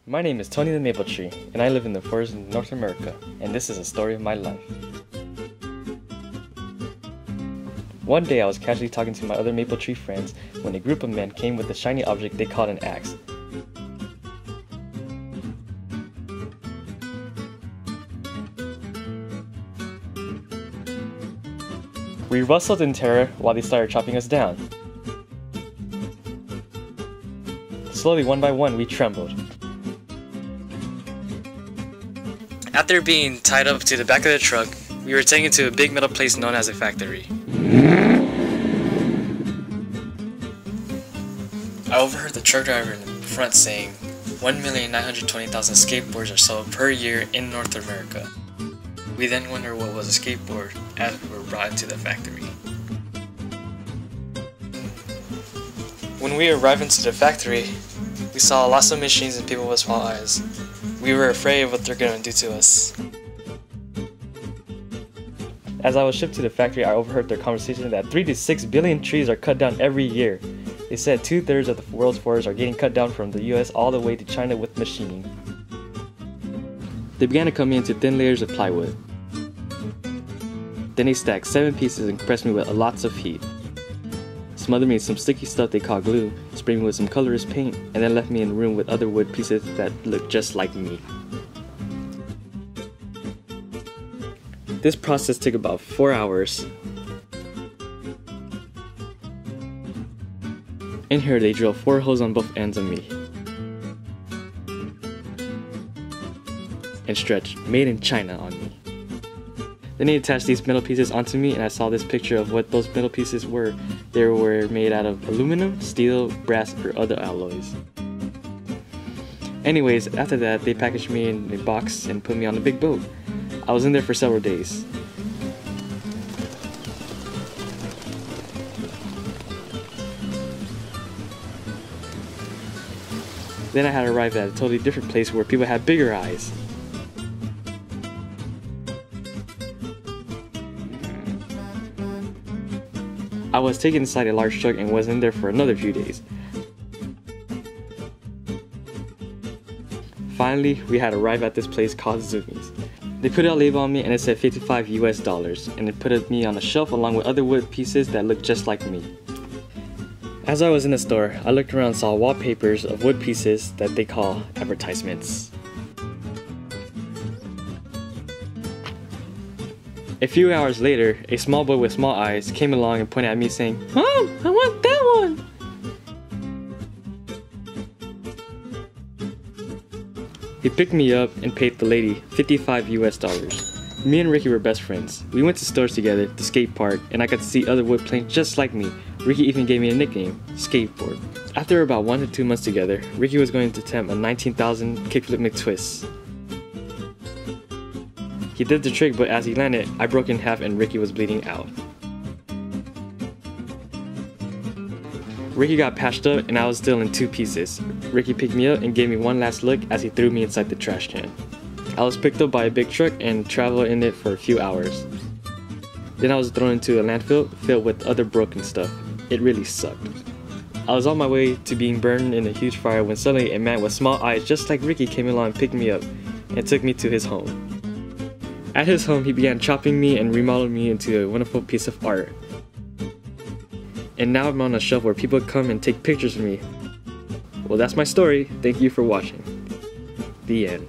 My name is Tony the Maple Tree, and I live in the forest in North America, and this is a story of my life. One day I was casually talking to my other maple tree friends when a group of men came with a shiny object they called an axe. We rustled in terror while they started chopping us down. Slowly, one by one, we trembled. After being tied up to the back of the truck, we were taken to a big metal place known as a factory. I overheard the truck driver in the front saying, 1,920,000 skateboards are sold per year in North America. We then wondered what was a skateboard as we were brought into the factory. When we arrived into the factory, we saw lots of machines and people with small eyes. We were afraid of what they're going to do to us. As I was shipped to the factory, I overheard their conversation that 3 to 6 billion trees are cut down every year. They said 2/3 of the world's forests are getting cut down from the US all the way to China with machining. They began to cut me into thin layers of plywood. Then they stacked 7 pieces and compressed me with lots of heat. Smothered me in some sticky stuff they call glue, sprayed me with some colorless paint, and then left me in a room with other wood pieces that looked just like me. This process took about 4 hours. In here they drilled 4 holes on both ends of me. And stretched "Made in China" on me. Then they attached these metal pieces onto me, and I saw this picture of what those metal pieces were. They were made out of aluminum, steel, brass, or other alloys. Anyways, after that, they packaged me in a box and put me on a big boat. I was in there for several days. Then I had arrived at a totally different place where people had bigger eyes. I was taken inside a large truck and was in there for another few days. Finally, we had arrived at this place called Zoomies. They put a label on me and it said $55 US, and they put me on a shelf along with other wood pieces that looked just like me. As I was in the store, I looked around and saw wallpapers of wood pieces that they call advertisements. A few hours later, a small boy with small eyes came along and pointed at me saying, "Mom, I want that one!" He picked me up and paid the lady $55 US. Me and Ricky were best friends. We went to stores together, the skate park, and I got to see other wood playing just like me. Ricky even gave me a nickname, Skateboard. After about 1 to 2 months together, Ricky was going to attempt a 19,000 kickflip McTwist. He did the trick, but as he landed, I broke in half and Ricky was bleeding out. Ricky got patched up and I was still in 2 pieces. Ricky picked me up and gave me one last look as he threw me inside the trash can. I was picked up by a big truck and traveled in it for a few hours. Then I was thrown into a landfill filled with other broken stuff. It really sucked. I was on my way to being burned in a huge fire when suddenly a man with small eyes just like Ricky came along and picked me up and took me to his home. At his home, he began chopping me and remodeled me into a wonderful piece of art. And now I'm on a shelf where people come and take pictures of me. Well, that's my story. Thank you for watching. The end.